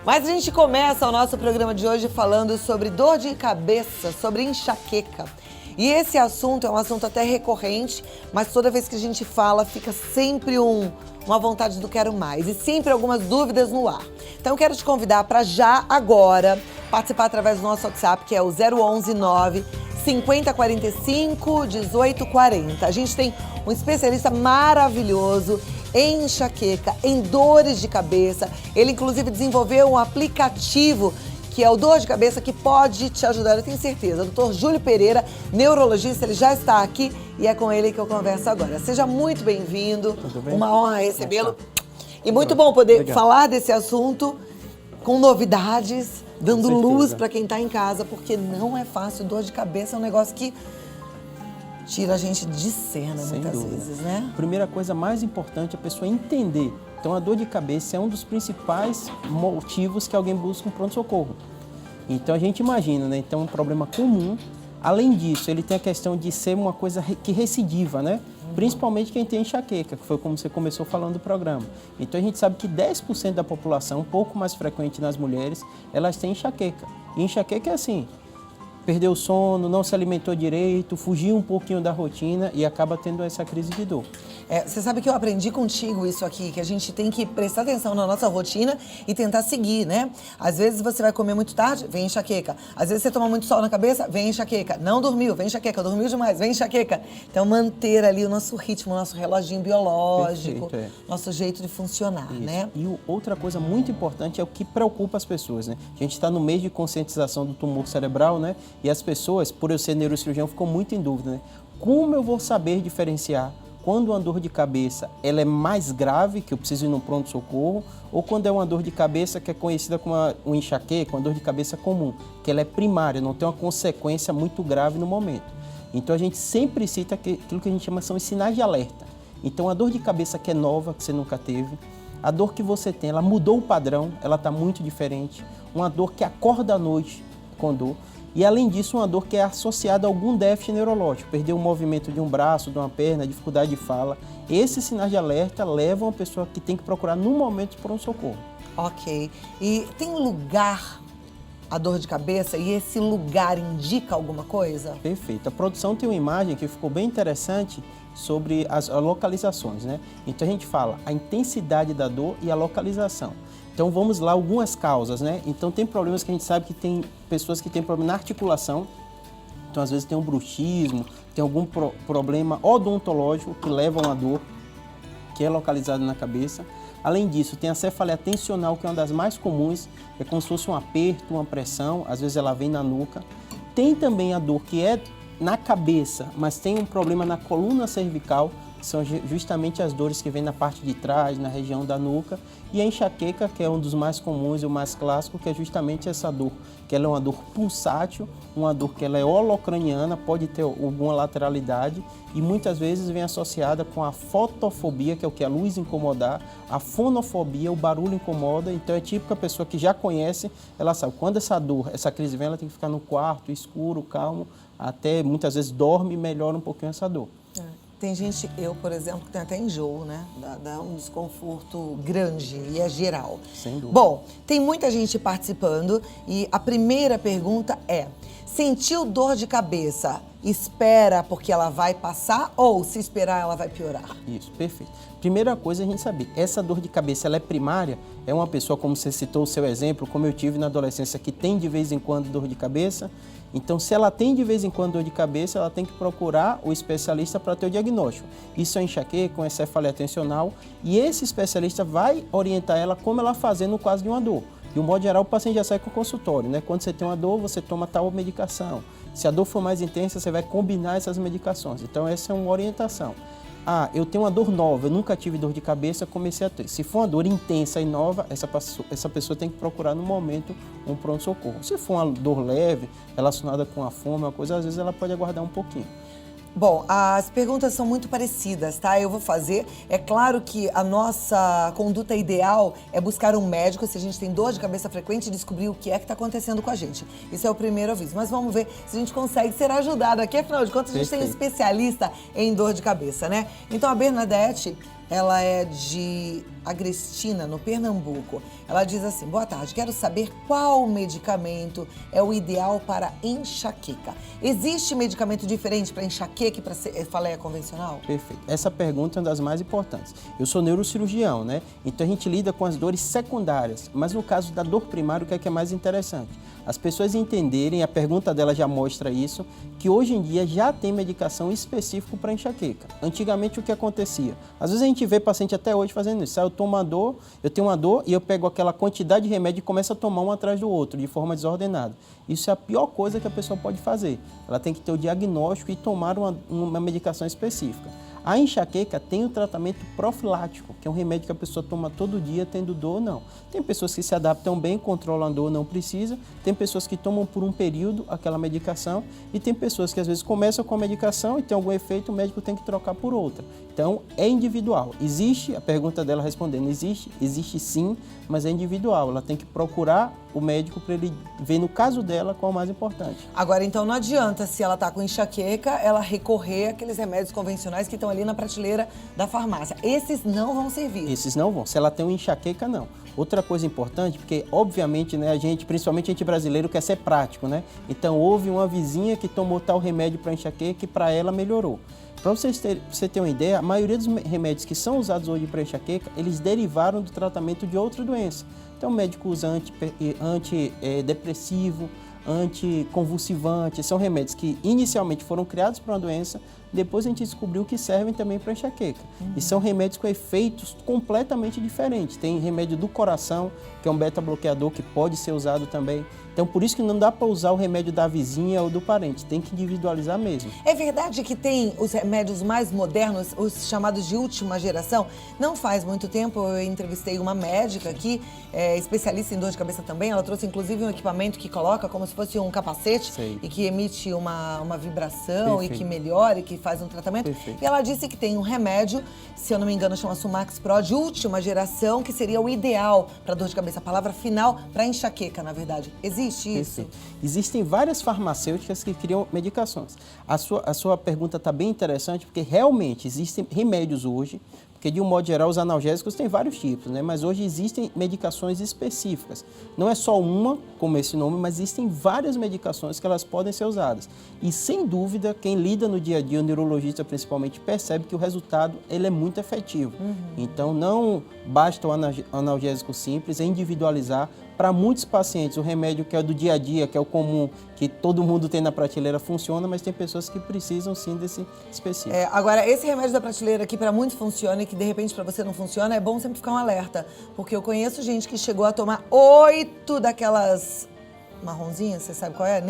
Mas a gente começa o nosso programa de hoje falando sobre dor de cabeça, sobre enxaqueca. E esse assunto é um assunto até recorrente, mas toda vez que a gente fala, fica sempre uma vontade do quero mais e sempre algumas dúvidas no ar. Então eu quero te convidar para já agora participar através do nosso WhatsApp, que é o 011 9 5045 1840. A gente tem um especialista maravilhoso em enxaqueca, em dores de cabeça. Ele inclusive desenvolveu um aplicativo que é o Dor de Cabeça, que pode te ajudar, eu tenho certeza. O Dr. Júlio Pereira, neurologista, ele já está aqui e é com ele que eu converso agora. Seja muito bem-vindo, uma honra recebê-lo. E muito bom poder falar desse assunto com novidades, dando luz para quem está em casa, porque não é fácil. Dor de cabeça é um negócio que tira a gente de cena muitas vezes, né? Primeira coisa mais importante é a pessoa entender. Então, a dor de cabeça é um dos principais motivos que alguém busca um pronto-socorro. Então, a gente imagina, né? Então, um problema comum. Além disso, ele tem a questão de ser uma coisa que recidiva, né? Principalmente quem tem enxaqueca, que foi como você começou falando do programa. Então, a gente sabe que 10% da população, um pouco mais frequente nas mulheres, elas têm enxaqueca. E enxaqueca é assim: perdeu o sono, não se alimentou direito, fugiu um pouquinho da rotina e acaba tendo essa crise de dor. Você sabe que eu aprendi contigo isso aqui, que a gente tem que prestar atenção na nossa rotina e tentar seguir, né? Às vezes você vai comer muito tarde, vem enxaqueca. Às vezes você toma muito sol na cabeça, vem enxaqueca. Não dormiu, vem enxaqueca. Dormiu demais, vem enxaqueca. Então manter ali o nosso ritmo, o nosso reloginho biológico, nosso jeito de funcionar, né? E outra coisa muito importante é o que preocupa as pessoas, né? A gente está no mês de conscientização do tumor cerebral, né? E as pessoas, por eu ser neurocirurgião, ficam muito em dúvida, né? Como eu vou saber diferenciar quando uma dor de cabeça ela é mais grave, que eu preciso ir no pronto-socorro, ou quando é uma dor de cabeça que é conhecida como uma enxaqueca, uma dor de cabeça comum, que ela é primária, não tem uma consequência muito grave no momento. Então a gente sempre cita aquilo que a gente chama são os sinais de alerta. Então a dor de cabeça que é nova, que você nunca teve, a dor que você tem, ela mudou o padrão, ela está muito diferente, uma dor que acorda à noite com dor. E, além disso, uma dor que é associada a algum déficit neurológico, perder o movimento de um braço, de uma perna, dificuldade de fala. Esses sinais de alerta levam a pessoa que tem que procurar no momento de pronto-socorro. Ok. E tem lugar a dor de cabeça e esse lugar indica alguma coisa? Perfeito. A produção tem uma imagem que ficou bem interessante sobre as localizações, né? Então, a gente fala a intensidade da dor e a localização. Então vamos lá, algumas causas, né? Então tem problemas que a gente sabe que tem pessoas que têm problema na articulação. Então às vezes tem um bruxismo, tem algum problema odontológico que leva a uma dor que é localizada na cabeça. Além disso, tem a cefaleia tensional, que é uma das mais comuns, é como se fosse um aperto, uma pressão, às vezes ela vem na nuca. Tem também a dor que é na cabeça, mas tem um problema na coluna cervical, que são justamente as dores que vêm na parte de trás, na região da nuca, e a enxaqueca, que é um dos mais comuns e o mais clássico, que é justamente essa dor, que ela é uma dor pulsátil, uma dor que ela é holocraniana, pode ter alguma lateralidade e muitas vezes vem associada com a fotofobia, que é o que a luz incomodar, a fonofobia, o barulho incomoda, então é típico a pessoa que já conhece, ela sabe, quando essa dor, essa crise vem, ela tem que ficar no quarto, escuro, calmo, até muitas vezes dorme e melhora um pouquinho essa dor. Tem gente, eu, por exemplo, que tem até enjoo, né? Dá um desconforto grande e é geral. Sem dúvida. Bom, tem muita gente participando e a primeira pergunta é: sentiu dor de cabeça, espera porque ela vai passar ou se esperar ela vai piorar? Isso, perfeito. Primeira coisa a gente saber, essa dor de cabeça ela é primária, é uma pessoa, como você citou o seu exemplo, como eu tive na adolescência, que tem de vez em quando dor de cabeça. Então, se ela tem de vez em quando dor de cabeça, ela tem que procurar o especialista para ter o diagnóstico. Isso é enxaqueca, é cefaleia tensional, e esse especialista vai orientar ela como ela fazer no caso de uma dor. De um modo geral, o paciente já sai com o consultório, né? Quando você tem uma dor, você toma tal medicação. Se a dor for mais intensa, você vai combinar essas medicações. Então, essa é uma orientação. Ah, eu tenho uma dor nova, eu nunca tive dor de cabeça, comecei a ter. Se for uma dor intensa e nova, essa pessoa tem que procurar no momento um pronto-socorro. Se for uma dor leve, relacionada com a fome, uma coisa, às vezes ela pode aguardar um pouquinho. Bom, as perguntas são muito parecidas, tá? Eu vou fazer. É claro que a nossa conduta ideal é buscar um médico se a gente tem dor de cabeça frequente e descobrir o que é que está acontecendo com a gente. Isso é o primeiro aviso. Mas vamos ver se a gente consegue ser ajudado aqui. Afinal de contas, a gente tem um especialista em dor de cabeça, né? Então, a Bernadette ela é de Agrestina, no Pernambuco. Ela diz assim: boa tarde, quero saber qual medicamento é o ideal para enxaqueca. Existe medicamento diferente para enxaqueca e para cefaleia convencional? Perfeito. Essa pergunta é uma das mais importantes. Eu sou neurocirurgião, né? Então a gente lida com as dores secundárias, mas no caso da dor primária, o que é mais interessante? As pessoas entenderem, a pergunta dela já mostra isso, que hoje em dia já tem medicação específica para enxaqueca. Antigamente o que acontecia? Às vezes a gente vê paciente até hoje fazendo isso. Eu tomo uma dor, eu tenho uma dor e eu pego aquela quantidade de remédio e começo a tomar um atrás do outro, de forma desordenada. Isso é a pior coisa que a pessoa pode fazer. Ela tem que ter o diagnóstico e tomar uma medicação específica. A enxaqueca tem o tratamento profilático, que é um remédio que a pessoa toma todo dia tendo dor, não. Tem pessoas que se adaptam bem, controlam a dor, não precisa. Tem pessoas que tomam por um período aquela medicação e tem pessoas que às vezes começam com a medicação e tem algum efeito, o médico tem que trocar por outra. Então, é individual. Existe, a pergunta dela respondendo, existe sim, mas é individual. Ela tem que procurar o médico para ele ver, no caso dela, qual é o mais importante. Agora, então, não adianta, se ela está com enxaqueca, ela recorrer àqueles remédios convencionais que estão ali na prateleira da farmácia. Esses não vão servir. Esses não vão. Se ela tem uma enxaqueca, não. Outra coisa importante, porque, obviamente, né, principalmente a gente brasileiro, quer ser prático, né? Então, houve uma vizinha que tomou tal remédio para enxaqueca e para ela melhorou. Para você ter uma ideia, a maioria dos remédios que são usados hoje para enxaqueca, eles derivaram do tratamento de outra doença. Então, o médico usa antidepressivo, anticonvulsivante, são remédios que inicialmente foram criados para uma doença, depois a gente descobriu que servem também para enxaqueca. E são remédios com efeitos completamente diferentes. Tem remédio do coração, que é um beta-bloqueador que pode ser usado também. Então, por isso que não dá para usar o remédio da vizinha ou do parente, tem que individualizar mesmo. É verdade que tem os remédios mais modernos, os chamados de última geração? Não faz muito tempo eu entrevistei uma médica que é especialista em dor de cabeça também. Ela trouxe inclusive um equipamento que coloca como se fosse um capacete. Sei. E que emite uma vibração. Perfeito. E que melhora e que faz um tratamento. Perfeito. E ela disse que tem um remédio, se eu não me engano, chama Sumax Pro, de última geração, que seria o ideal para dor de cabeça. A palavra final para enxaqueca, na verdade. Existe isso? Perfeito. Existem várias farmacêuticas que criam medicações. A sua pergunta está bem interessante, porque realmente existem remédios hoje, porque de um modo geral os analgésicos têm vários tipos, né? Mas hoje existem medicações específicas. Não é só uma, como esse nome, mas existem várias medicações que elas podem ser usadas. E sem dúvida, quem lida no dia a dia, o neurologista principalmente, percebe que o resultado ele é muito efetivo. Então não basta o analgésico simples, é individualizar. Para muitos pacientes, o remédio que é do dia a dia, que é o comum, que todo mundo tem na prateleira, funciona, mas tem pessoas que precisam sim desse específico. Agora, esse remédio da prateleira aqui para muitos funciona e que de repente para você não funciona, é bom sempre ficar um alerta. Porque eu conheço gente que chegou a tomar 8 daquelas marronzinhas, você sabe qual é?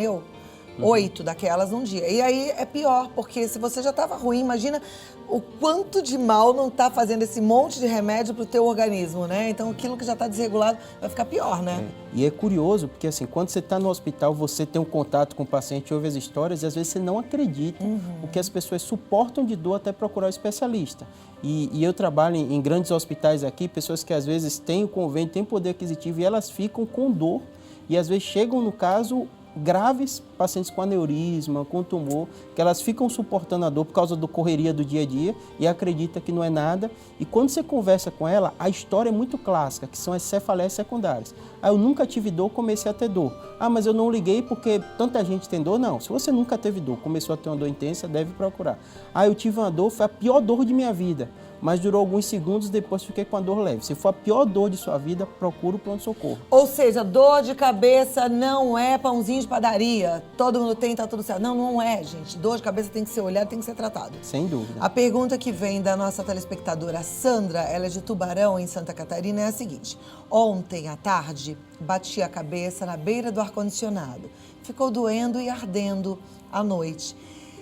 8 daquelas num dia. E aí é pior, porque se você já estava ruim, imagina o quanto de mal não está fazendo esse monte de remédio para o teu organismo, né? Então aquilo que já está desregulado vai ficar pior, né? E é curioso, porque assim, quando você está no hospital, você tem um contato com o paciente, ouve as histórias e às vezes você não acredita o que as pessoas suportam de dor até procurar o especialista. E eu trabalho em grandes hospitais aqui, pessoas que às vezes têm o convênio, têm poder aquisitivo e elas ficam com dor e às vezes chegam no caso graves, pacientes com aneurisma, com tumor, que elas ficam suportando a dor por causa da correria do dia a dia e acredita que não é nada. E quando você conversa com ela, a história é muito clássica, que são as cefaleias secundárias. Eu nunca tive dor, comecei a ter dor. Mas eu não liguei porque tanta gente tem dor. Não, se você nunca teve dor, começou a ter uma dor intensa, deve procurar. Eu tive uma dor, foi a pior dor de minha vida, mas durou alguns segundos, depois fiquei com a dor leve. Se for a pior dor de sua vida, procura o pronto-socorro. Ou seja, dor de cabeça não é pãozinho de padaria. Todo mundo tem, tá tudo certo. Não, não é, gente. Dor de cabeça tem que ser olhado, tem que ser tratado. Sem dúvida. A pergunta que vem da nossa telespectadora Sandra, ela é de Tubarão, em Santa Catarina, é a seguinte. Ontem à tarde, bati a cabeça na beira do ar-condicionado. Ficou doendo e ardendo à noite.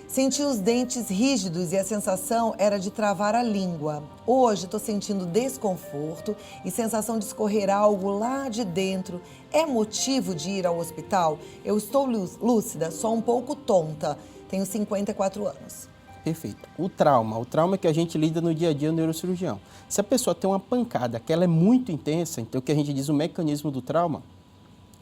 Senti os dentes rígidos e a sensação era de travar a língua. Hoje estou sentindo desconforto e sensação de escorrer algo lá de dentro. É motivo de ir ao hospital? Eu estou lúcida, só um pouco tonta. Tenho 54 anos. Perfeito. O trauma que a gente lida no dia a dia no neurocirurgião. Se a pessoa tem uma pancada que ela é muito intensa, então o que a gente diz o mecanismo do trauma,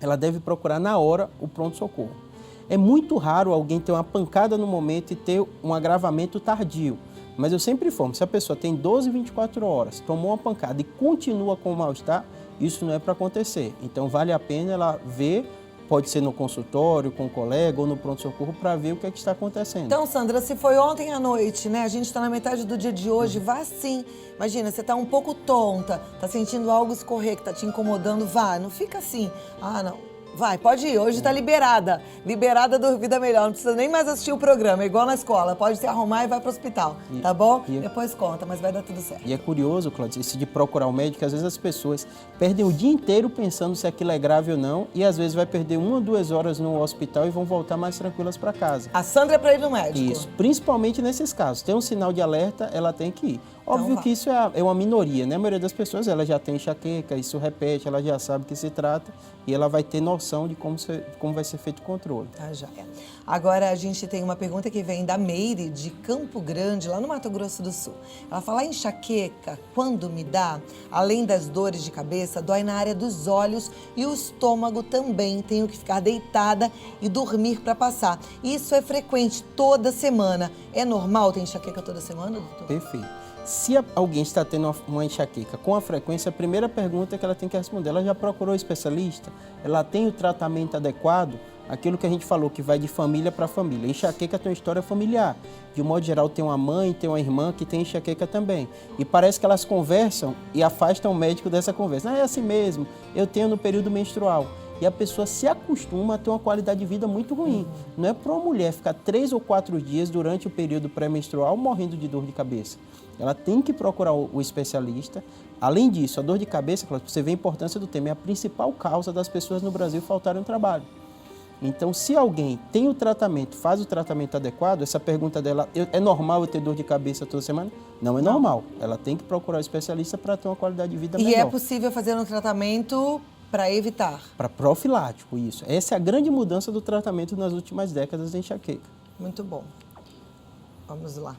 ela deve procurar na hora o pronto-socorro. É muito raro alguém ter uma pancada no momento e ter um agravamento tardio. Mas eu sempre informo, se a pessoa tem 12, 24 horas, tomou uma pancada e continua com o mal-estar, isso não é para acontecer. Então vale a pena ela ver, pode ser no consultório, com um colega ou no pronto-socorro, para ver o que é que está acontecendo. Então, Sandra, se foi ontem à noite, né? A gente está na metade do dia de hoje, vá sim. Imagina, você está um pouco tonta, está sentindo algo escorrer que está te incomodando, vá, não fica assim. Ah, não. Vai, pode ir, hoje tá liberada. Liberada do Vida Melhor, não precisa nem mais assistir o programa, é igual na escola. Pode se arrumar e vai pro hospital, tá bom? Depois conta, mas vai dar tudo certo. E é curioso, Cláudia, esse de procurar o médico, às vezes as pessoas perdem o dia inteiro pensando se aquilo é grave ou não, e às vezes vai perder 1 ou 2 horas no hospital e vão voltar mais tranquilas para casa. A Sandra é pra ir no médico? Isso, principalmente nesses casos. Tem um sinal de alerta, ela tem que ir. Óbvio então, que isso é uma minoria, né? A maioria das pessoas, ela já tem enxaqueca, isso repete, ela já sabe o que se trata e ela vai ter noção de como vai ser feito o controle. Ah, já é. Agora a gente tem uma pergunta que vem da Meire, de Campo Grande, lá no Mato Grosso do Sul. Ela fala, enxaqueca, quando me dá, além das dores de cabeça, dói na área dos olhos e o estômago também. Tenho que ficar deitada e dormir para passar. Isso é frequente toda semana. É normal ter enxaqueca toda semana, doutor? Perfeito. Se alguém está tendo uma enxaqueca com a frequência, a primeira pergunta que ela tem que responder, ela já procurou especialista? Ela tem o tratamento adequado? Aquilo que a gente falou, que vai de família para família. Enxaqueca tem uma história familiar. De um modo geral, tem uma mãe, tem uma irmã que tem enxaqueca também. E parece que elas conversam e afastam o médico dessa conversa. Ah, é assim mesmo, eu tenho no período menstrual. E a pessoa se acostuma a ter uma qualidade de vida muito ruim. Não é para uma mulher ficar 3 ou 4 dias durante o período pré-menstrual morrendo de dor de cabeça. Ela tem que procurar o especialista. Além disso, a dor de cabeça, você vê a importância do tema, é a principal causa das pessoas no Brasil faltarem ao trabalho. Então, se alguém tem o tratamento, faz o tratamento adequado, essa pergunta dela, é normal eu ter dor de cabeça toda semana? Não é normal. Ela tem que procurar o especialista para ter uma qualidade de vida melhor. E é possível fazer um tratamento para evitar? Para profilático, isso. Essa é a grande mudança do tratamento nas últimas décadas da enxaqueca. Muito bom. Vamos lá.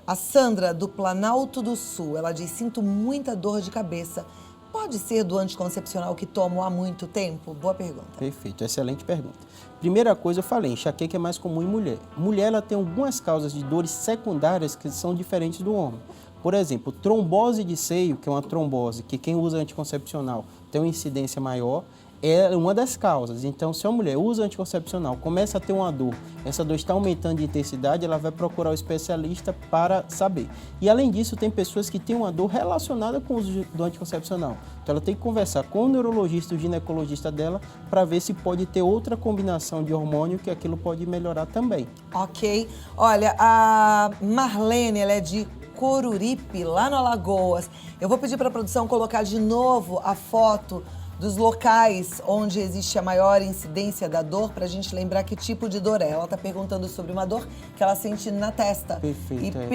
A Sandra, do Planalto do Sul, ela diz, sinto muita dor de cabeça. Pode ser do anticoncepcional que tomo há muito tempo? Boa pergunta. Perfeito, excelente pergunta. Primeira coisa, eu falei, enxaqueca é mais comum em mulher. Mulher, ela tem algumas causas de dores secundárias que são diferentes do homem. Por exemplo, trombose de seio, que é uma trombose, que quem usa anticoncepcional tem uma incidência maior, é uma das causas. Então, se a mulher usa anticoncepcional, começa a ter uma dor, essa dor está aumentando de intensidade, ela vai procurar o especialista para saber. E, além disso, tem pessoas que têm uma dor relacionada com o uso do anticoncepcional. Então, ela tem que conversar com o neurologista, o ginecologista dela, para ver se pode ter outra combinação de hormônio que aquilo pode melhorar também. Ok. Olha, a Marlene, ela é de Coruripe, lá no Alagoas. Eu vou pedir para a produção colocar de novo a foto dos locais onde existe a maior incidência da dor, para a gente lembrar que tipo de dor é. Ela está perguntando sobre uma dor que ela sente na testa. Perfeito. E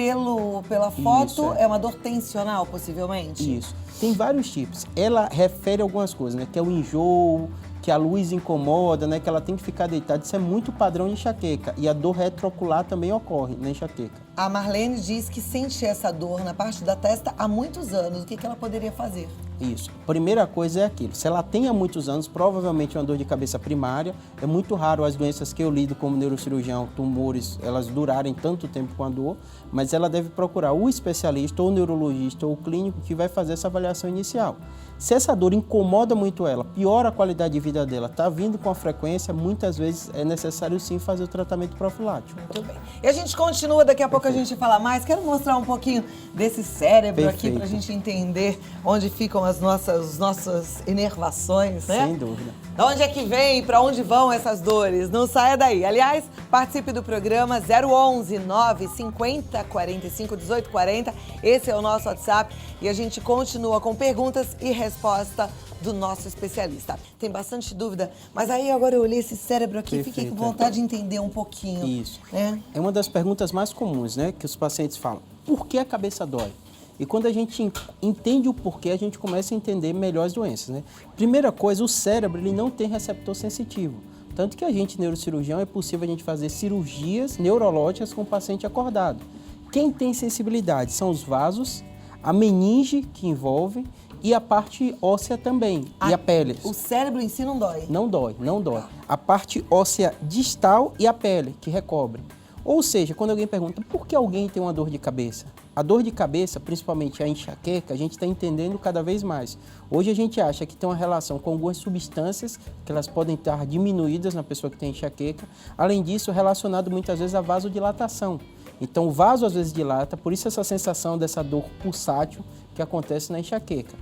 pela foto, é uma dor tensional, possivelmente? Isso. Tem vários tipos. Ela refere algumas coisas, né? Que é o enjoo, que a luz incomoda, né? Que ela tem que ficar deitada. Isso é muito padrão de enxaqueca. E a dor retroocular também ocorre na enxaqueca. A Marlene diz que sente essa dor na parte da testa há muitos anos. O que ela poderia fazer? Isso. Primeira coisa é aquilo. Se ela tem há muitos anos, provavelmente é uma dor de cabeça primária. É muito raro as doenças que eu lido como neurocirurgião, tumores, elas durarem tanto tempo com a dor, mas ela deve procurar o especialista, ou o neurologista, ou o clínico que vai fazer essa avaliação inicial. Se essa dor incomoda muito ela, piora a qualidade de vida dela, está vindo com a frequência, muitas vezes é necessário sim fazer o tratamento profilático. Muito bem. E a gente continua, daqui a pouco a gente fala mais. Quero mostrar um pouquinho desse cérebro aqui para a gente entender onde ficam as nossas inervações, né? Sem dúvida. De onde é que vem e para onde vão essas dores? Não saia daí. Aliás, participe do programa 011 950 45 18 40. Esse é o nosso WhatsApp e a gente continua com perguntas e resposta do nosso especialista. Tem bastante dúvida, mas aí agora eu olhei esse cérebro aqui e fiquei com vontade de entender um pouquinho. Isso. Né? É uma das perguntas mais comuns, né? Que os pacientes falam. Por que a cabeça dói? E quando a gente entende o porquê, a gente começa a entender melhor as doenças, né? Primeira coisa, o cérebro ele não tem receptor sensitivo. Tanto que a gente, neurocirurgião, é possível a gente fazer cirurgias neurológicas com o paciente acordado. Quem tem sensibilidade são os vasos, a meninge que envolve e a parte óssea também, e a pele. O cérebro em si não dói? Não dói, não dói. A parte óssea distal e a pele, que recobre. Ou seja, quando alguém pergunta por que alguém tem uma dor de cabeça, a dor de cabeça, principalmente a enxaqueca, a gente está entendendo cada vez mais. Hoje a gente acha que tem uma relação com algumas substâncias que elas podem estar diminuídas na pessoa que tem enxaqueca. Além disso, relacionado muitas vezes à vasodilatação. Então o vaso às vezes dilata, por isso essa sensação dessa dor pulsátil que acontece na enxaqueca.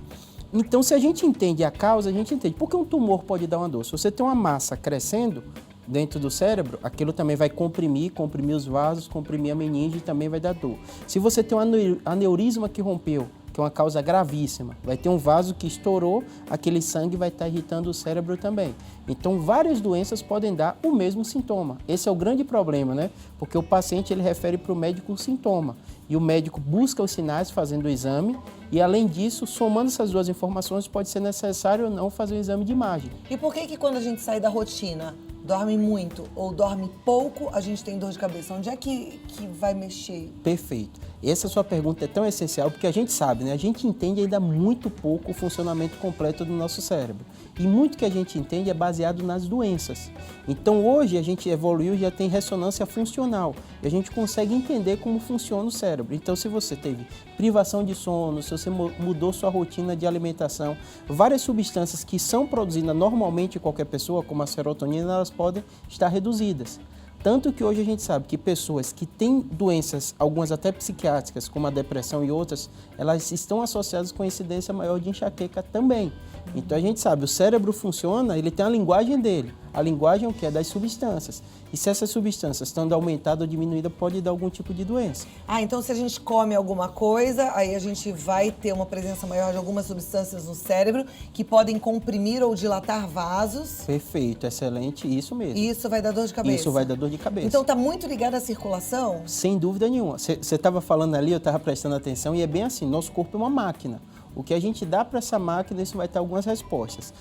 Então se a gente entende a causa, a gente entende por que um tumor pode dar uma dor. Se você tem uma massa crescendo dentro do cérebro, aquilo também vai comprimir os vasos, comprimir a meninge e também vai dar dor. Se você tem um aneurisma que rompeu, que é uma causa gravíssima, vai ter um vaso que estourou, aquele sangue vai estar irritando o cérebro também. Então, várias doenças podem dar o mesmo sintoma. Esse é o grande problema, né? Porque o paciente ele refere para o médico o sintoma e o médico busca os sinais fazendo o exame e, além disso, somando essas duas informações, pode ser necessário ou não fazer um exame de imagem. E por que quando a gente sai da rotina, dorme muito ou dorme pouco, a gente tem dor de cabeça? Onde é que vai mexer? Perfeito. Essa sua pergunta é tão essencial porque a gente sabe, né? A gente entende ainda muito pouco o funcionamento completo do nosso cérebro. E muito que a gente entende é baseado nas doenças. Então hoje a gente evoluiu e já tem ressonância funcional. E a gente consegue entender como funciona o cérebro. Então se você teve privação de sono, se você mudou sua rotina de alimentação, várias substâncias que são produzidas normalmente em qualquer pessoa, como a serotonina, elas podem estar reduzidas. Tanto que hoje a gente sabe que pessoas que têm doenças, algumas até psiquiátricas, como a depressão e outras, elas estão associadas com incidência maior de enxaqueca também. Então a gente sabe, o cérebro funciona, ele tem a linguagem dele. A linguagem é o que? É das substâncias. E se essas substâncias estão aumentada ou diminuída, pode dar algum tipo de doença. Ah, então se a gente come alguma coisa, aí a gente vai ter uma presença maior de algumas substâncias no cérebro que podem comprimir ou dilatar vasos. Perfeito, excelente, isso mesmo. E isso vai dar dor de cabeça? Isso vai dar dor de cabeça. Então tá muito ligado à circulação? Sem dúvida nenhuma. Você estava falando ali, eu estava prestando atenção, e é bem assim, nosso corpo é uma máquina. O que a gente dá para essa máquina, isso vai ter algumas respostas.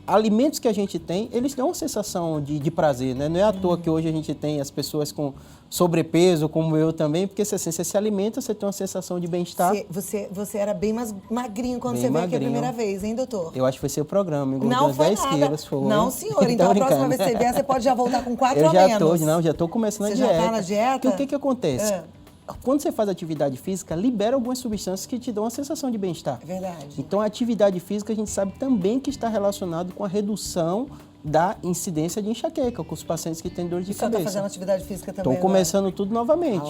Alimentos que a gente tem, eles dão uma sensação de prazer, né? Não é à toa que hoje a gente tem as pessoas com sobrepeso, como eu também, porque assim, você se alimenta, você tem uma sensação de bem-estar. Você era bem mais magrinho quando Bem você veio aqui a magrinho. primeira vez, hein, doutor? Eu acho que foi seu programa, engordou Não uns foi 10 nada. quilos. Foi. Não, senhor. Então a próxima vez que você vier, você pode já voltar com 4 a menos. Já tô começando a Você dieta. já tá na dieta? Porque o que acontece? É. Quando você faz atividade física, libera algumas substâncias que te dão uma sensação de bem-estar. É verdade. Então, a atividade física, a gente sabe também que está relacionado com a redução da incidência de enxaqueca, com os pacientes que têm dor de O senhor cabeça. está fazendo atividade física também? Estou começando tudo novamente.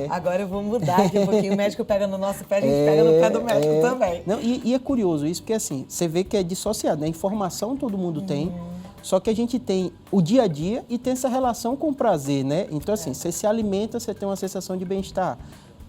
Agora eu vou mudar aqui um pouquinho. O médico pega no nosso pé, a gente pega no pé do médico também. Não, e é curioso isso, porque assim, você vê que é dissociado, né? Informação todo mundo tem, só que a gente tem o dia a dia e tem essa relação com o prazer, né? Então assim, você se alimenta, você tem uma sensação de bem-estar.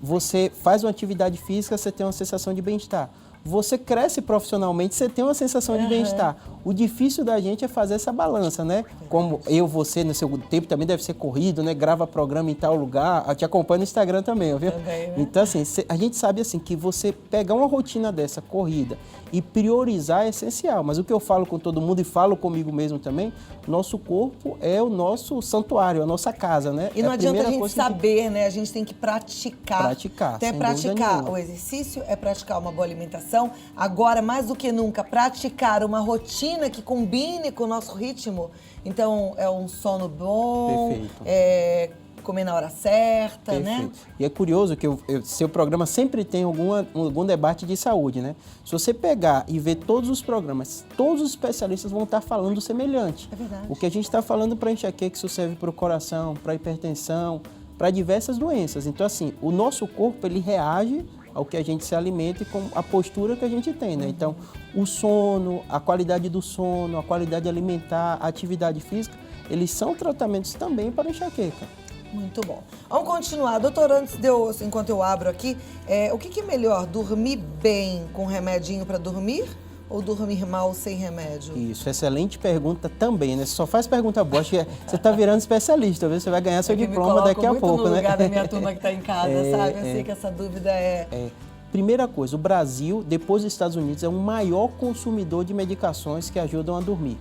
Você faz uma atividade física, você tem uma sensação de bem-estar. Você cresce profissionalmente, você tem uma sensação de bem-estar. O difícil da gente é fazer essa balança, né? Como você, no seu tempo também deve ser corrido, né? Grava programa em tal lugar, eu te acompanho no Instagram também, viu? Também, né? Então, assim, a gente sabe assim que você pegar uma rotina dessa, corrida, e priorizar é essencial. Mas o que eu falo com todo mundo e falo comigo mesmo também, nosso corpo é o nosso santuário, a nossa casa, né? E não adianta a gente saber, né? A gente tem que praticar. Praticar, Até sem dúvida praticar nenhuma. o exercício, é praticar uma boa alimentação. Agora, mais do que nunca, praticar uma rotina que combine com o nosso ritmo. Então, é um sono bom, Perfeito. Comer na hora certa, Perfeito. né? E é curioso que seu programa sempre tem algum debate de saúde, né? Se você pegar e ver todos os programas, todos os especialistas vão estar falando semelhante. É verdade. O que a gente está falando para enxaqueca, isso serve para o coração, para hipertensão, para diversas doenças. Então, assim, o nosso corpo, ele reage ao que a gente se alimenta e com a postura que a gente tem, né? Então, o sono, a qualidade do sono, a qualidade alimentar, a atividade física, eles são tratamentos também para enxaqueca. Muito bom. Vamos continuar. Doutor, enquanto eu abro aqui, o que é melhor, dormir bem com remedinho para dormir ou dormir mal sem remédio? Isso, excelente pergunta também, né? Você só faz pergunta boa, acho que você está virando especialista, viu? Você vai ganhar seu diploma daqui a pouco, no né? lugar da minha turma que está em casa, sabe? Eu sei que essa dúvida Primeira coisa, o Brasil, depois dos Estados Unidos, é o maior consumidor de medicações que ajudam a dormir.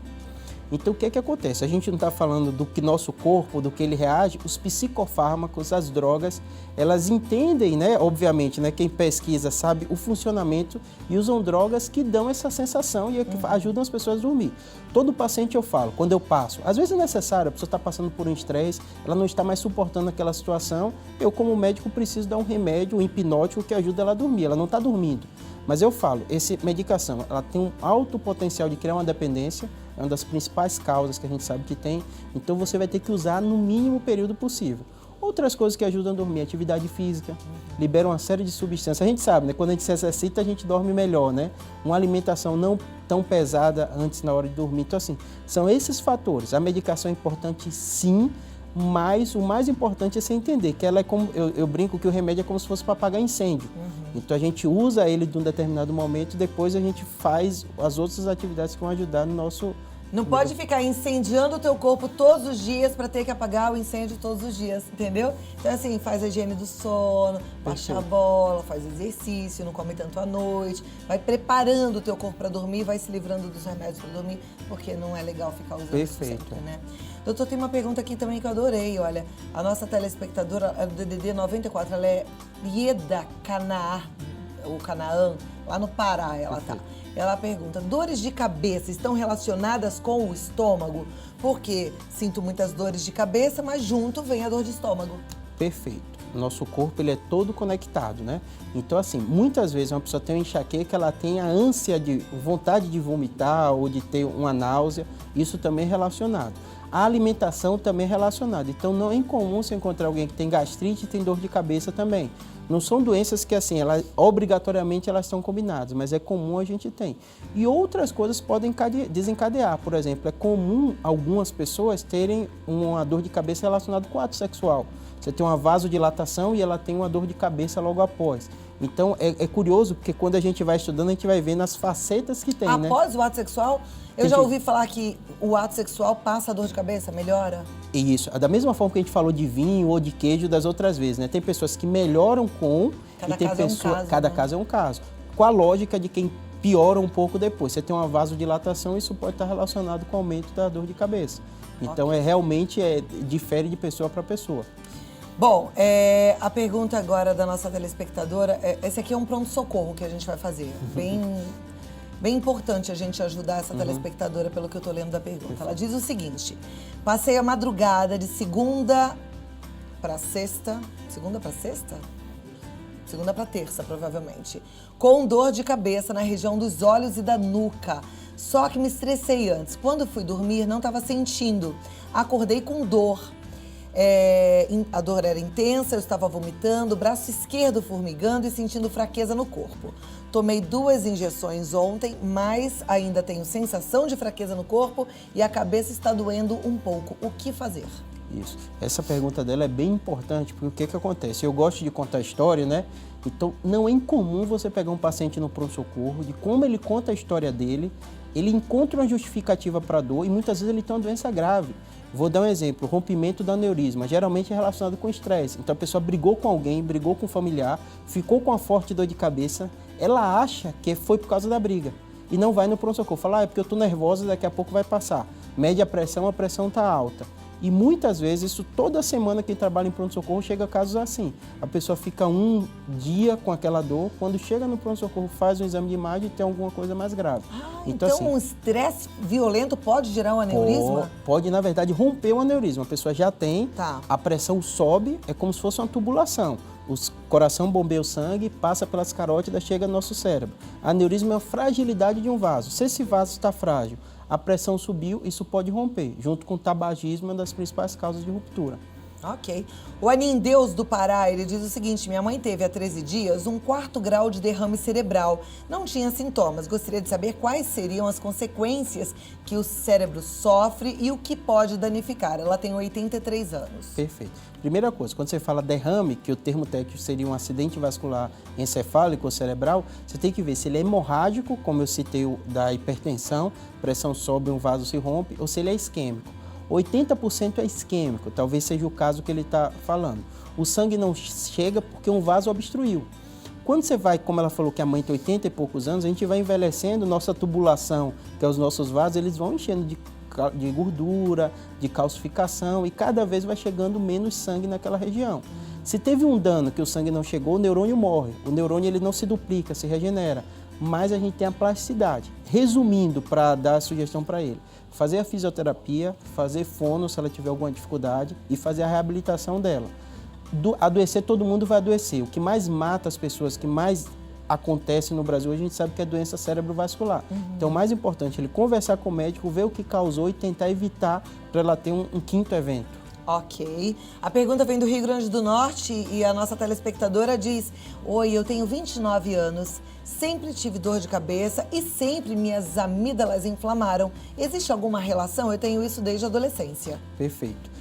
Então, o que é que acontece? A gente não está falando do que nosso corpo, do que ele reage, os psicofármacos, as drogas, elas entendem, né? Obviamente, né? Quem pesquisa sabe o funcionamento e usam drogas que dão essa sensação e que ajudam as pessoas a dormir. Todo paciente eu falo, quando eu passo, às vezes é necessário, a pessoa está passando por um estresse, ela não está mais suportando aquela situação, eu como médico preciso dar um remédio, um hipnótico que ajuda ela a dormir, ela não está dormindo. Mas eu falo, essa medicação, ela tem um alto potencial de criar uma dependência, é uma das principais causas que a gente sabe que tem, então você vai ter que usar no mínimo período possível. Outras coisas que ajudam a dormir, atividade física, liberam uma série de substâncias. A gente sabe, né? Quando a gente se exercita, a gente dorme melhor, né? Uma alimentação não tão pesada antes na hora de dormir. Então, assim, são esses fatores. A medicação é importante, sim, mas o mais importante é você entender que ela é como, eu brinco que o remédio é como se fosse para apagar incêndio. Então a gente usa ele de um determinado momento e depois a gente faz as outras atividades que vão ajudar no nosso... Não pode ficar incendiando o teu corpo todos os dias para ter que apagar o incêndio todos os dias, entendeu? Então assim, faz a higiene do sono, baixa a bola, faz exercício, não come tanto à noite, vai preparando o teu corpo para dormir, vai se livrando dos remédios para dormir, porque não é legal ficar usando isso sempre, né? Doutor, tem uma pergunta aqui também que eu adorei, olha. A nossa telespectadora, a do DDD 94, ela é Ieda Canaã, ou Canaã, lá no Pará ela tá. Ela pergunta, dores de cabeça estão relacionadas com o estômago? Porque sinto muitas dores de cabeça, mas junto vem a dor de estômago. Perfeito. Nosso corpo, ele é todo conectado, né? Então, assim, muitas vezes uma pessoa tem uma enxaqueca, ela tem a ânsia de vontade de vomitar ou de ter uma náusea, isso também é relacionado. A alimentação também é relacionada. Então, não é incomum você encontrar alguém que tem gastrite e tem dor de cabeça também. Não são doenças que, assim, obrigatoriamente elas estão combinadas, mas é comum a gente ter. E outras coisas podem desencadear. Por exemplo, é comum algumas pessoas terem uma dor de cabeça relacionada com o ato sexual. Você tem uma vasodilatação e ela tem uma dor de cabeça logo após. Então, é curioso, porque quando a gente vai estudando, a gente vai vendo as facetas que tem, né? Após o ato sexual, eu já ouvi falar que o ato sexual passa a dor de cabeça, melhora? Isso, da mesma forma que a gente falou de vinho ou de queijo das outras vezes, né? Tem pessoas que melhoram com... Cada e tem caso é um pessoa, caso, cada né? caso é um caso. Com a lógica de quem piora um pouco depois. Você tem uma vasodilatação, isso pode estar relacionado com o aumento da dor de cabeça. Então, realmente difere de pessoa para pessoa. Bom, a pergunta agora da nossa telespectadora, esse aqui é um pronto-socorro que a gente vai fazer. Bem importante a gente ajudar essa telespectadora, pelo que eu estou lendo da pergunta. Ela diz o seguinte, passei a madrugada de segunda para sexta, segunda para terça, provavelmente, com dor de cabeça na região dos olhos e da nuca. Só que me estressei antes. Quando fui dormir, não estava sentindo. Acordei com dor. A dor era intensa, eu estava vomitando, braço esquerdo formigando e sentindo fraqueza no corpo. Tomei 2 injeções ontem, mas ainda tenho sensação de fraqueza no corpo e a cabeça está doendo um pouco. O que fazer? Isso. Essa pergunta dela é bem importante, porque o que que acontece? Eu gosto de contar a história, né? Então, não é incomum você pegar um paciente no pronto-socorro, de como ele conta a história dele, ele encontra uma justificativa para a dor e muitas vezes ele tem uma doença grave. Vou dar um exemplo, rompimento do aneurisma, geralmente é relacionado com estresse. Então a pessoa brigou com alguém, brigou com um familiar, ficou com uma forte dor de cabeça, ela acha que foi por causa da briga e não vai no pronto-socorro. Fala, é porque eu estou nervosa, daqui a pouco vai passar. Mede a pressão está alta. E muitas vezes, isso toda semana que trabalha em pronto-socorro, chega a casos assim. A pessoa fica um dia com aquela dor, quando chega no pronto-socorro, faz um exame de imagem e tem alguma coisa mais grave. Então assim, um estresse violento pode gerar um aneurisma? Pode, na verdade, romper o aneurisma. A pessoa já tem, a pressão sobe, é como se fosse uma tubulação. O coração bombeia o sangue, passa pelas carótidas, chega no nosso cérebro. Aneurisma é a fragilidade de um vaso. Se esse vaso está frágil, a pressão subiu, isso pode romper. Junto com o tabagismo, é uma das principais causas de ruptura. Ok. O Anindeus do Pará, ele diz o seguinte, minha mãe teve há 13 dias um 4º grau de derrame cerebral. Não tinha sintomas. Gostaria de saber quais seriam as consequências que o cérebro sofre e o que pode danificar. Ela tem 83 anos. Perfeito. Primeira coisa, quando você fala derrame, que o termo técnico seria um acidente vascular encefálico ou cerebral, você tem que ver se ele é hemorrágico, como eu citei da hipertensão, pressão sobe, um vaso se rompe, ou se ele é isquêmico. 80% é isquêmico, talvez seja o caso que ele está falando. O sangue não chega porque um vaso obstruiu. Quando você vai, como ela falou que a mãe tem 80 e poucos anos, a gente vai envelhecendo, nossa tubulação, que é os nossos vasos, eles vão enchendo de gordura, de calcificação, e cada vez vai chegando menos sangue naquela região. Se teve um dano que o sangue não chegou, o neurônio morre. O neurônio ele não se duplica, se regenera, mas a gente tem a plasticidade. Resumindo, para dar a sugestão para ele, fazer a fisioterapia, fazer fono se ela tiver alguma dificuldade e fazer a reabilitação dela. Adoecer, todo mundo vai adoecer. O que mais mata as pessoas, que mais acontece no Brasil, a gente sabe que é doença cerebrovascular. Então, o mais importante é ele conversar com o médico, ver o que causou e tentar evitar para ela ter um quinto evento. Ok. A pergunta vem do Rio Grande do Norte e a nossa telespectadora diz: oi, eu tenho 29 anos, sempre tive dor de cabeça e sempre minhas amígdalas inflamaram. Existe alguma relação? Eu tenho isso desde a adolescência. Perfeito.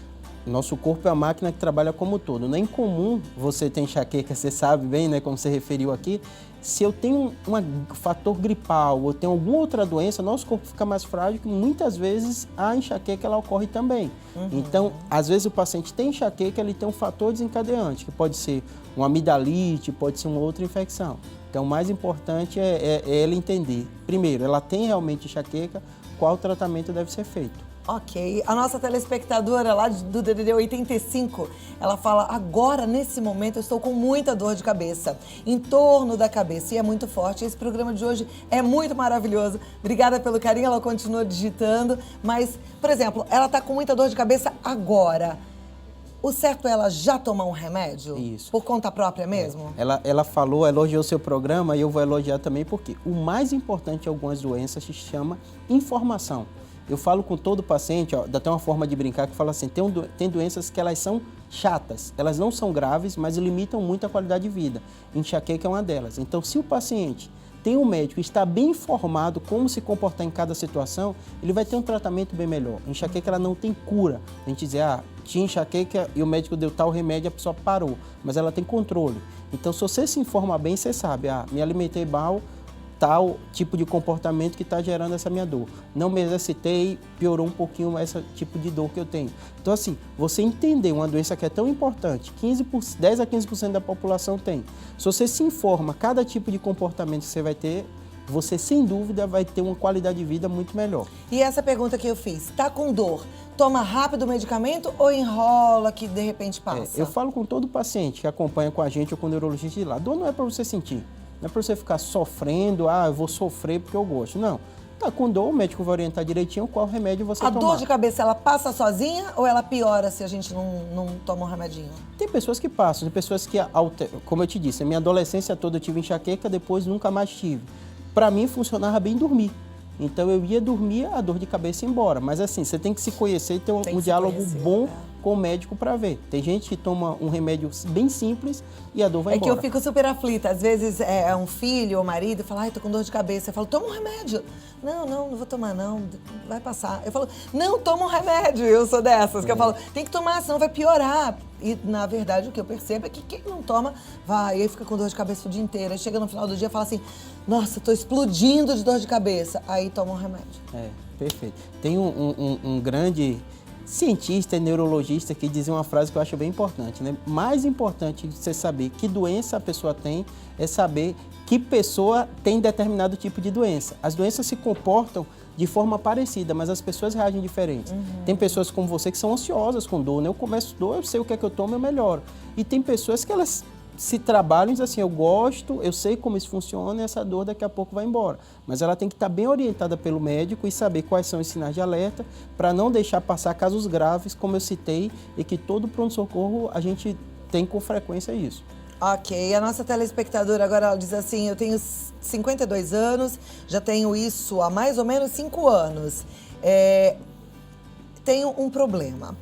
Nosso corpo é a máquina que trabalha como um todo. Não é incomum você ter enxaqueca, você sabe bem, né, como você referiu aqui. Se eu tenho um fator gripal ou tenho alguma outra doença, nosso corpo fica mais frágil, que muitas vezes a enxaqueca ela ocorre também. Então, às vezes o paciente tem enxaqueca, ele tem um fator desencadeante, que pode ser uma amidalite, pode ser uma outra infecção. Então, o mais importante é ele entender, primeiro, ela tem realmente enxaqueca, qual tratamento deve ser feito. Ok. A nossa telespectadora lá do DDD 85, ela fala: agora, nesse momento, eu estou com muita dor de cabeça, em torno da cabeça, e é muito forte. Esse programa de hoje é muito maravilhoso. Obrigada pelo carinho, ela continua digitando. Mas, por exemplo, ela está com muita dor de cabeça agora. O certo é ela já tomar um remédio? Isso. Por conta própria mesmo? Ela falou, elogiou o seu programa e eu vou elogiar também porque o mais importante em algumas doenças se chama informação. Eu falo com todo paciente, ó, dá até uma forma de brincar que fala assim, tem doenças que elas são chatas, elas não são graves, mas limitam muito a qualidade de vida. Enxaqueca é uma delas. Então, se o paciente tem um médico e está bem informado como se comportar em cada situação, ele vai ter um tratamento bem melhor. Enxaqueca ela não tem cura. A gente dizer, tinha enxaqueca e o médico deu tal remédio, a pessoa parou, mas ela tem controle. Então, se você se informa bem, você sabe, me alimentei mal, tal tipo de comportamento que está gerando essa minha dor. Não me exercitei, piorou um pouquinho esse tipo de dor que eu tenho. Então, assim, você entender uma doença que é tão importante, 10 a 15% da população tem. Se você se informa cada tipo de comportamento que você vai ter, você, sem dúvida, vai ter uma qualidade de vida muito melhor. E essa pergunta que eu fiz, tá com dor, toma rápido o medicamento ou enrola que de repente passa? Eu falo com todo paciente que acompanha com a gente ou com o neurologista de lá, dor não é para você sentir. Não é para você ficar sofrendo, eu vou sofrer porque eu gosto. Não. Tá com dor, o médico vai orientar direitinho qual remédio você tomar. A dor de cabeça, ela passa sozinha ou ela piora se a gente não toma um remedinho? Tem pessoas que passam, tem pessoas que alteram. Como eu te disse, a minha adolescência toda eu tive enxaqueca, depois nunca mais tive. Para mim, funcionava bem dormir. Então, eu ia dormir, a dor de cabeça ia embora. Mas assim, você tem que se conhecer e ter um diálogo bom com o médico para ver. Tem gente que toma um remédio bem simples e a dor vai embora. É que eu fico super aflita. Às vezes é um filho ou marido fala, tô com dor de cabeça. Eu falo, toma um remédio. Não vou tomar não, vai passar. Eu falo, não, toma um remédio. Eu sou dessas, que eu falo, tem que tomar, senão vai piorar. E, na verdade, o que eu percebo é que quem não toma, vai, e aí fica com dor de cabeça o dia inteiro. Aí chega no final do dia e fala assim, nossa, tô explodindo de dor de cabeça. Aí toma um remédio. Perfeito. Tem um grande cientista e neurologista que dizia uma frase que eu acho bem importante, né? Mais importante de você saber que doença a pessoa tem é saber que pessoa tem determinado tipo de doença. As doenças se comportam de forma parecida, mas as pessoas reagem diferentes. Tem pessoas como você que são ansiosas com dor, né? Eu começo dor, eu sei o que é que eu tomo, eu melhoro. E tem pessoas que elas se trabalham e dizem assim, eu gosto, eu sei como isso funciona e essa dor daqui a pouco vai embora. Mas ela tem que estar bem orientada pelo médico e saber quais são os sinais de alerta para não deixar passar casos graves, como eu citei, e que todo pronto-socorro a gente tem com frequência isso. Ok, a nossa telespectadora agora ela diz assim, eu tenho 52 anos, já tenho isso há mais ou menos 5 anos. Tenho um problema.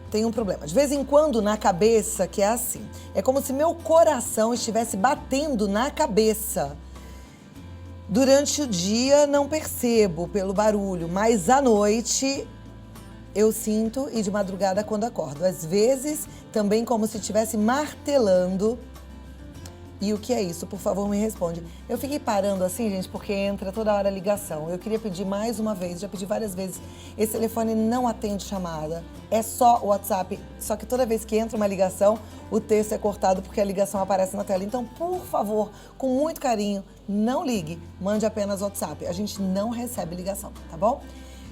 Tem um problema. De vez em quando, na cabeça, que é assim. É como se meu coração estivesse batendo na cabeça. Durante o dia, não percebo pelo barulho, mas à noite eu sinto e de madrugada quando acordo. Às vezes, também como se estivesse martelando. E o que é isso? Por favor, me responde. Eu fiquei parando assim, gente, porque entra toda hora a ligação. Eu queria pedir mais uma vez, já pedi várias vezes. Esse telefone não atende chamada, é só o WhatsApp. Só que toda vez que entra uma ligação, o texto é cortado porque a ligação aparece na tela. Então, por favor, com muito carinho, não ligue, mande apenas WhatsApp. A gente não recebe ligação, tá bom?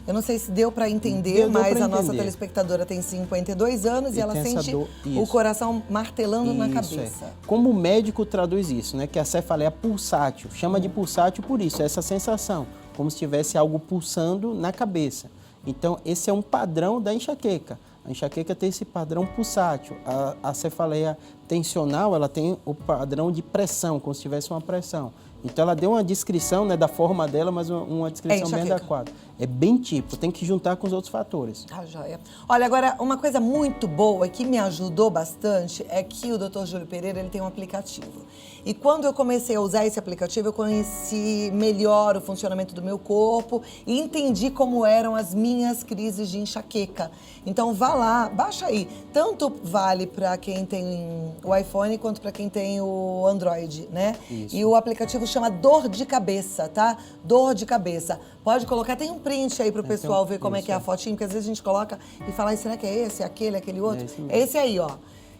Eu não sei se deu para entender, Deu mas pra a nossa entender. telespectadora tem 52 anos e ela tem essa sente dor, o isso. coração martelando na Isso, cabeça. Como o médico traduz isso, né? Que a cefaleia pulsátil, chama de pulsátil por isso, essa sensação, como se tivesse algo pulsando na cabeça. Então, esse é um padrão da enxaqueca. A enxaqueca tem esse padrão pulsátil. A cefaleia tensional, ela tem o padrão de pressão, como se tivesse uma pressão. Então, ela deu uma descrição, né, da forma dela, mas uma descrição bem adequada. É bem típico, tem que juntar com os outros fatores. Ah, joia. Olha, agora, uma coisa muito boa que me ajudou bastante é que o Dr. Júlio Pereira, ele tem um aplicativo. E quando eu comecei a usar esse aplicativo, eu conheci melhor o funcionamento do meu corpo e entendi como eram as minhas crises de enxaqueca. Então, vá lá, baixa aí. Tanto vale para quem tem o iPhone quanto para quem tem o Android, né? Isso. E o aplicativo chama Dor de Cabeça, tá? Dor de Cabeça. Pode colocar, tem um print aí pro pessoal ver como é que é a fotinho, porque às vezes a gente coloca e fala, "Ai, será que é esse, aquele outro?" É esse aí, ó.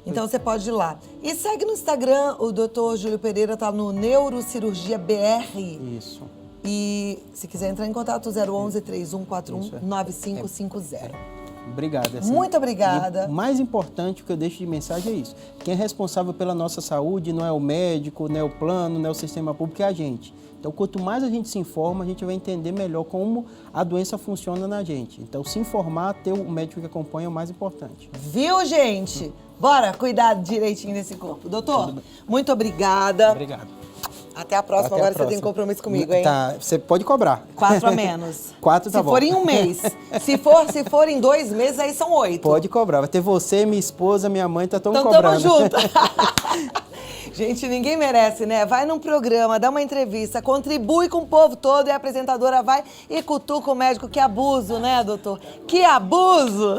Então você pode ir lá. E segue no Instagram, o Dr. Júlio Pereira tá no Neurocirurgia BR. Isso. E se quiser entrar em contato, 011 3141 9550. Obrigado. Muito obrigada. E o mais importante, o que eu deixo de mensagem é isso. Quem é responsável pela nossa saúde não é o médico, não é o plano, não é o sistema público, é a gente. Então, quanto mais a gente se informa, a gente vai entender melhor como a doença funciona na gente. Então, se informar, ter o médico que acompanha é o mais importante. Viu, gente? Bora cuidar direitinho desse corpo. Doutor, muito obrigada. Obrigado. Até a próxima. Até a Agora você próxima. tem compromisso comigo, hein? Tá, você pode cobrar. 4 a menos. 4 tá se bom. for em um mês. Se for em 2 meses, aí são 8. Pode cobrar. Vai ter você, minha esposa, minha mãe, tá todo Então cobrando. tamo junto. Gente, ninguém merece, né? Vai num programa, dá uma entrevista, contribui com o povo todo e a apresentadora vai e cutuca o médico. Que abuso, né, doutor? Que abuso!